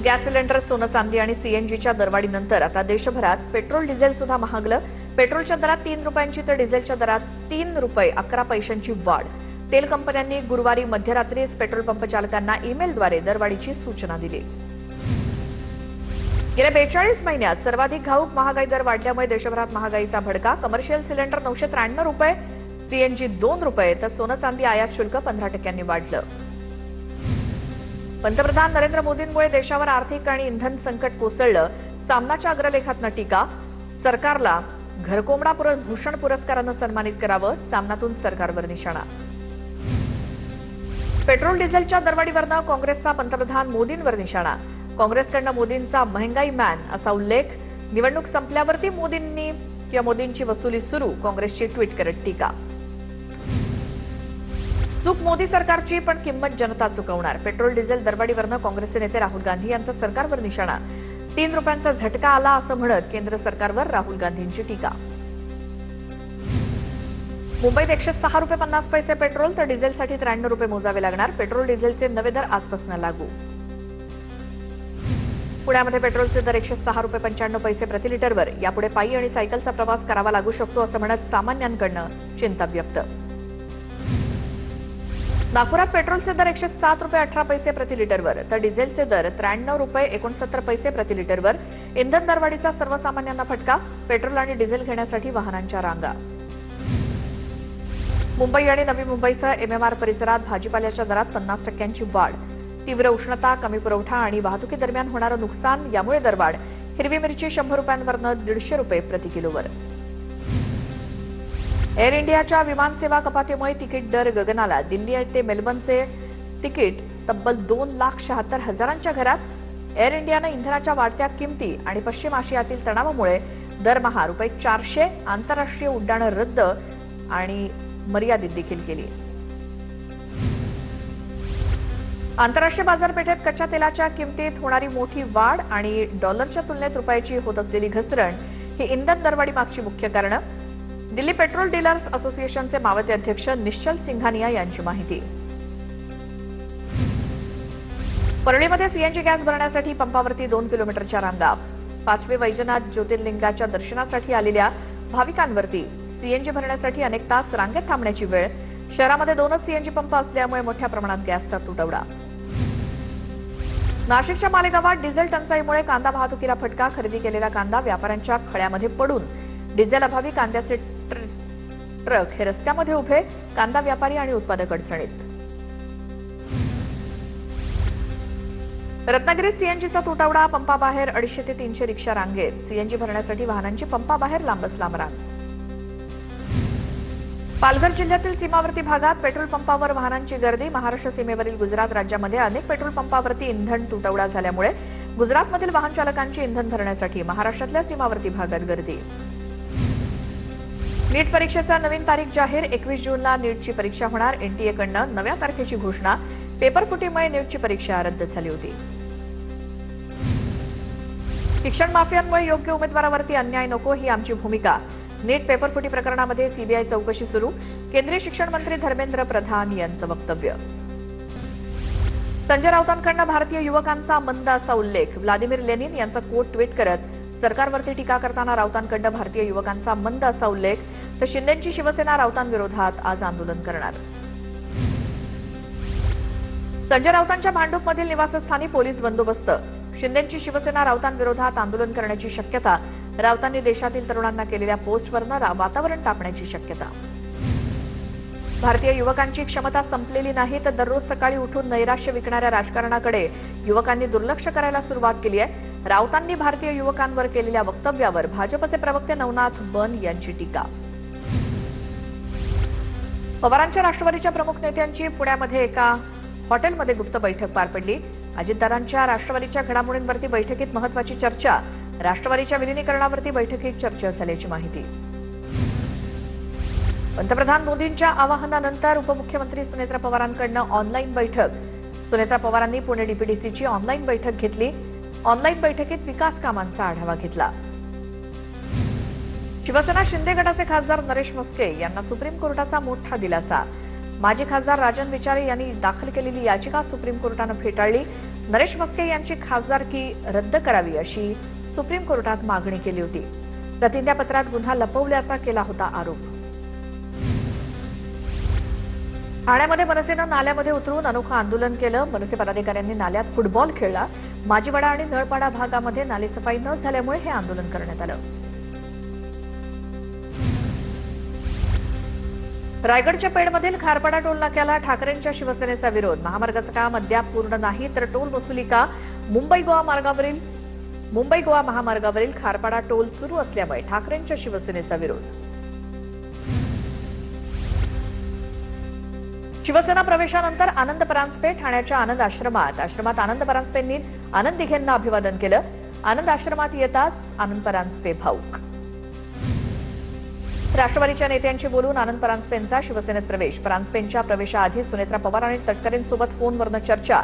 Gas cylinder, सोनं चांदी आणि सीएनजीच्या दरवाढीनंतर आता देशभरात पेट्रोल डिझेल सुद्धा महागलं। पेट्रोलच्या दरात 3 रुपयांची तर डिझेलच्या दरात 3 रुपये 11 पैशांची वाढ। तेल कंपन्यांनी गुरुवारी मध्यरात्रीच पेट्रोल पंप चालकांना ईमेलद्वारे दरवाढीची सूचना दिली। गेल्या 42 महिन्यात सर्वाधिक घाऊक महागाई दर वाढल्यामुळे देशभरात महागाईचा भडका। कमर्शियल सिलेंडर 993 रुपये, सीएनजी 2 रुपये तर सोनं चांदी आयात शुल्क 15% वाढलं। पंतप्रधान नरेंद्र मोदींमुळे देशावर आर्थिक आणि इंधन संकट कोसळलं। सामनाच्या अग्रलेखातनं टीका। सरकारला घरकोंबडा भूषण पुरस्कारानं सन्मानित करावं, सामनातून सरकारवर निशाणा। पेट्रोल डिझेलच्या दरवाढीवरनं काँग्रेसचा पंतप्रधान मोदींवर निशाणा। काँग्रेसकडनं मोदींचा महंगाई मॅन असा उल्लेख। निवडणूक संपल्यावरती मोदींची वसुली सुरू, काँग्रेसची ट्विट करत टीका। चूक मोदी सरकारची, पण किंमत जनता चुकवणार। पेट्रोल डिझेल दरवाढीवरनं काँग्रेसचे नेते राहुल गांधी यांचा सरकारवर निशाणा। 3 रुपयांचा झटका आला असं म्हणत केंद्र सरकारवर राहुल गांधींची टीका। मुंबईत 106 रुपये 50 पैसे पेट्रोल तर डिझेलसाठी 93 रुपये मोजावे लागणार। पेट्रोल डिझेलचे नवे दर आजपासून लागू। पुण्यामध्ये पेट्रोलचे दर 106 रुपये 95 पैसे प्रति लिटरवर। यापुढे पायी आणि सायकलचा प्रवास करावा लागू शकतो असं म्हणत सामान्यांकडनं चिंता व्यक्त। नागपुरात पेट्रोलचे दर 107 रुपये 18 पैसे प्रति लिटरवर तर डिझेलचे दर 93 रुपये 69 पैसे प्रति लिटरवर। इंधन दरवाढीचा सर्वसामान्यांना फटका। पेट्रोल आणि डिझेल घेण्यासाठी वाहनांच्या रांगा। मुंबई आणि नवी मुंबईसह एमएमआर परिसरात भाजीपाल्याच्या दरात 50% वाढ। तीव्र उष्णता, कमी पुरवठा आणि वाहतुकीदरम्यान होणारं नुकसान यामुळे दरवाढ। हिरवी मिरची 100 रुपयांवरनं 150 रुपये प्रति किलोवर। एअर इंडियाच्या विमानसेवा कपातीमुळे तिकीट दर गगनाला। दिल्ली ते मेलबर्नचे तिकीट तब्बल 2,76,000च्या घरात। एअर इंडियानं इंधनाच्या वाढत्या किमती आणि पश्चिम आशियातील तणावामुळे दरमहा रुपये 400 आंतरराष्ट्रीय उड्डाणं रद्द आणि मर्यादित देखील केली। आंतरराष्ट्रीय बाजारपेठेत कच्च्या तेलाच्या किमतीत होणारी मोठी वाढ आणि डॉलरच्या तुलनेत रुपयाची होत असलेली घसरण ही इंधन दरवाढी मागची मुख्य कारणं। दिल्ली पेट्रोल डीलर्स असोसिएशनचे मावळते अध्यक्ष निश्चल सिंघानिया यांची माहिती। परळीमध्ये सीएनजी गॅस भरण्यासाठी पंपावरती 2 किलोमीटरच्या रांगा। 5वे वैजनाथ ज्योतिर्लिंगाच्या दर्शनासाठी आलेल्या भाविकांवरती सीएनजी भरण्यासाठी अनेक तास रांगेत थांबण्याची वेळ। शहरामध्ये 2च सीएनजी पंप असल्यामुळे मोठ्या प्रमाणात गॅसचा तुटवडा। नाशिकच्या मालेगावात डिझेल टंचाईमुळे कांदा वाहतुकीला फटका। खरेदी केलेला कांदा व्यापाऱ्यांच्या खळ्यामध्ये पडून डिझेल अभावी कांद्याचे ट्रक हे रस्त्यामध्ये उभे। कांदा व्यापारी आणि उत्पादक अडचणीत। रत्नागिरीत सीएनजीचा तुटवडा। पंपाबाहेर 250 ते 300 रिक्षा रांगेत। सीएनजी भरण्यासाठी वाहनांची पंपाबाहेर लांबच लांब रांग। पालघर जिल्ह्यातील सीमावर्ती भागात पेट्रोल पंपावर वाहनांची गर्दी। महाराष्ट्र सीमेवरील गुजरात राज्यामध्ये अनेक पेट्रोल पंपावरती इंधन तुटवडा झाल्यामुळे गुजरातमधील वाहन चालकांची इंधन भरण्यासाठी महाराष्ट्रातल्या सीमावर्ती भागात गर्दी। नीट परीक्षेचा नवीन तारीख जाहीर। 21 जूनला नीटची परीक्षा होणार। एनटीएकडनं नव्या तारखेची घोषणा। पेपरफुटीमुळे नीटची परीक्षा रद्द झाली होती। शिक्षण माफियांमुळे योग्य उमेदवारावरती अन्याय नको ही आमची भूमिका। नीट पेपरफुटी प्रकरणामध्ये सीबीआय चौकशी सुरू। केंद्रीय शिक्षण मंत्री धर्मेंद्र प्रधान यांचं वक्तव्य। संजय राऊतांकडनं भारतीय युवकांचा मंद असा उल्लेख। व्लादिमीर लेनिन यांचा कोट ट्विट करत सरकारवरती टीका करताना राऊतांकडनं भारतीय युवकांचा मंद असा उल्लेख। तर शिंदेची शिवसेना राऊतांविरोधात आज आंदोलन करणार। संजय राऊतांच्या भांडूपमधील निवासस्थानी पोलीस बंदोबस्त। शिंदेची शिवसेना राऊतांविरोधात आंदोलन करण्याची शक्यता। राऊतांनी देशातील तरुणांना केलेल्या पोस्टवरनं वातावरण तापण्याची शक्यता। भारतीय युवकांची क्षमता संपलेली नाही तर दररोज सकाळी उठून नैराश्य विकणाऱ्या राजकारणाकडे युवकांनी दुर्लक्ष करायला सुरुवात केली आहे। राऊतांनी भारतीय युवकांवर केलेल्या वक्तव्यावर भाजपचे प्रवक्ते नवनाथ बन यांची टीका। पवारांच्या राष्ट्रवादीच्या प्रमुख नेत्यांची पुण्यामध्ये एका हॉटेलमध्ये गुप्त बैठक पार पडली। अजितदादांच्या राष्ट्रवादीच्या घडामोडींवरती बैठकीत महत्त्वाची चर्चा। राष्ट्रवादीच्या विलिनीकरणावरती बैठकीत चर्चा झाल्याची माहिती। पंतप्रधान मोदींच्या आवाहनानंतर उपमुख्यमंत्री सुनेत्रा पवारांकडनं ऑनलाईन बैठक। सुनेत्रा पवारांनी पुणे डीपीडीसीची ऑनलाईन बैठक घेतली। ऑनलाईन बैठकीत विकास कामांचा आढावा घेतला। शिवसेना शिंदे गटाचे खासदार नरेश म्हस्के यांना सुप्रीम कोर्टाचा मोठा दिलासा। माजी खासदार राजन विचारे यांनी दाखल केलेली याचिका सुप्रीम कोर्टानं फेटाळली. नरेश म्हस्के यांची खासदारकी रद्द करावी अशी सुप्रीम कोर्टात मागणी केली होती. प्रतिज्ञापत्रात गुन्हा लपवल्याचा केला होता आरोप. ठाण्यामध्ये मनसेनं नाल्यामध्ये उतरून अनोखं आंदोलन केलं. मनसे पदाधिकाऱ्यांनी नाल्यात फुटबॉल खेळला. माजीवाडा आणि नळपाडा भागामध्ये नालेसफाई न झाल्यामुळे हे आंदोलन करण्यात आलं. रायगडच्या पेडमधील खारपाडा टोल नाक्याला ठाकरेंच्या शिवसेनेचा विरोध. महामार्गाचं काम अद्याप पूर्ण नाही तर टोल वसुली का? मुंबई गोवा महामार्गावरील खारपाडा टोल सुरू असल्यामुळे ठाकरेंच्या शिवसेनेचा विरोध. शिवसेना प्रवेशानंतर आनंद परांजपे ठाण्याच्या आनंद आश्रमात आनंद परांजपेंनी आनंद दिघेंना अभिवादन केलं. आनंद आश्रमात येताच आनंद परांजपे भाऊक. राष्ट्रवादीच्या नेत्यांशी बोलून आनंद परांजपेंचा शिवसेनेत प्रवेश. परांजपेंच्या प्रवेशाआधी सुनेत्रा पवार आणि तटकरेंसोबत फोनवरनं चर्चा.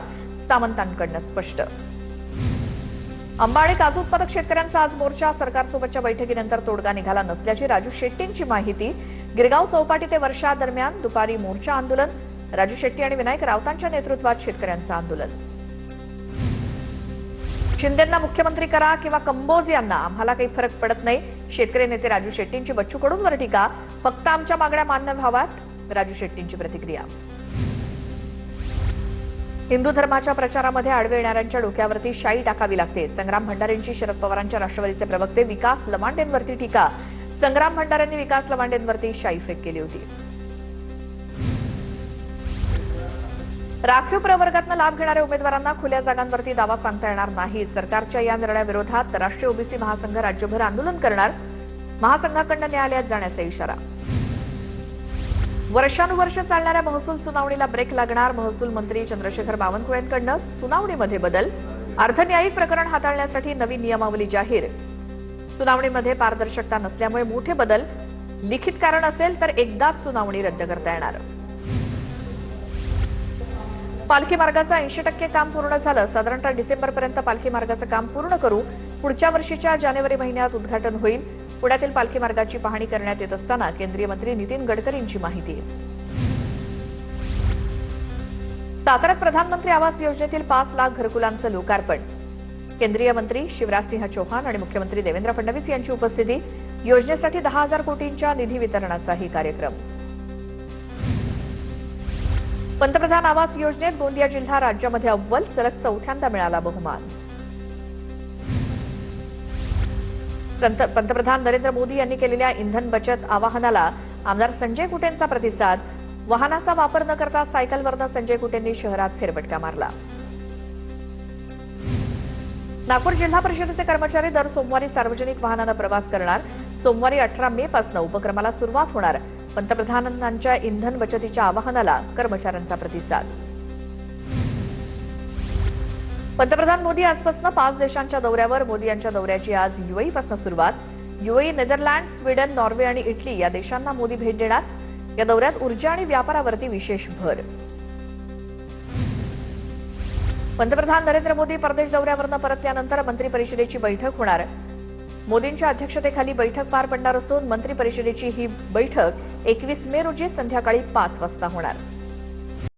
सामंतांकडनं स्पष्ट. आंबा आणि काजू उत्पादक शेतकऱ्यांचा आज मोर्चा. सरकारसोबतच्या बैठकीनंतर तोडगा निघाला नसल्याची राजू शेट्टींची माहिती. गिरगाव चौपाटी ते वर्षा दरम्यान दुपारी मोर्चा आंदोलन. राजू शेट्टी आणि विनायक राऊतांच्या नेतृत्वात शेतकऱ्यांचं आंदोलन. शिंदेंना मुख्यमंत्री करा किंवा कंबोज यांना आम्हाला काही फरक पडत नाही. शेतकरी नेते राजू शेट्टींची बच्चू कडूंवर टीका. फक्त आमच्या मागण्या मान्य व्हाव्यात. राजू शेट्टींची प्रतिक्रिया. हिंदू धर्माच्या प्रचारामध्ये आडवे येणाऱ्यांच्या डोक्यावरती शाई टाकावी लागते. संग्राम भंडारेंची शरद पवारांच्या राष्ट्रवादीचे प्रवक्ते विकास लवांडेंवरती टीका. संग्राम भंडारेंनी विकास लवांडेंवरती शाईफेक केली होती. राखीव प्रवर्गातनं लाभ घेणाऱ्या उमेदवारांना खुल्या जागांवरती दावा सांगता येणार नाही. सरकारच्या या निर्णयाविरोधात राष्ट्रीय ओबीसी महासंघ राज्यभर आंदोलन करणार. महासंघाकडनं न्यायालयात जाण्याचा इशारा. वर्षानुवर्ष चालणाऱ्या महसूल सुनावणीला ब्रेक लागणार. महसूल मंत्री चंद्रशेखर बावनकुळेंकडनं सुनावणीमध्ये बदल. अर्धन्यायिक प्रकरण हाताळण्यासाठी नवी नियमावली जाहीर. सुनावणीमध्ये पारदर्शकता नसल्यामुळे मोठे बदल. लिखित कारण असेल तर एकदाच सुनावणी रद्द करता येणार. पालखी मार्गाचं 80% काम पूर्ण झालं. साधारणतः डिसेंबरपर्यंत पालखी मार्गाचं काम पूर्ण करू. पुढच्या वर्षीच्या जानेवारी महिन्यात उद्घाटन होईल. पुण्यातील पालखी मार्गाची पाहणी करण्यात येत असताना केंद्रीय मंत्री नितीन गडकरींची माहिती. साताऱ्यात प्रधानमंत्री आवास योजनेतील 5 लाख घरकुलांचं लोकार्पण. केंद्रीय मंत्री शिवराजसिंह चौहान आणि मुख्यमंत्री देवेंद्र फडणवीस यांची उपस्थिती. योजनेसाठी 10,000 कोटींच्या निधी वितरणाचाही कार्यक्रम. पंतप्रधान आवास योजनेत गोंदिया जिल्हा राज्यामध्ये अव्वल. सलग 4थ्यांदा मिळाला बहुमान. पंतप्रधान नरेंद्र मोदी यांनी केलेल्या इंधन बचत आवाहनाला आमदार संजय कुटेंचा प्रतिसाद. वाहनाचा वापर न करता सायकलवरनं संजय कुटेंनी शहरात फेरफटका मारला. नागपूर जिल्हा परिषदेचे कर्मचारी दर सोमवारी सार्वजनिक वाहनानं प्रवास करणार. सोमवारी 18 मे पासून उपक्रमाला सुरुवात होणार. पंतप्रधानांच्या इंधन बचतीच्या आवाहनाला कर्मचाऱ्यांचा प्रतिसाद. पंतप्रधान मोदी आजपासून 5 देशांच्या दौऱ्यावर. मोदी यांच्या दौऱ्याची आज युएई पासून सुरुवात. युएई, नेदरलँड, स्वीडन, नॉर्वे आणि इटली या देशांना मोदी भेट देणार. या दौऱ्यात ऊर्जा आणि व्यापारावरती विशेष भर. पंतप्रधान नरेंद्र मोदी परदेश दौऱ्यावरून परतल्यानंतर मंत्री परिषदेची बैठक होणार. मोदींच्या अध्यक्षतेखाली बैठक पार पडणार असून मंत्री परिषदेची ही बैठक 21 मे रोजी संध्याकाळी 5 वाजता होणार.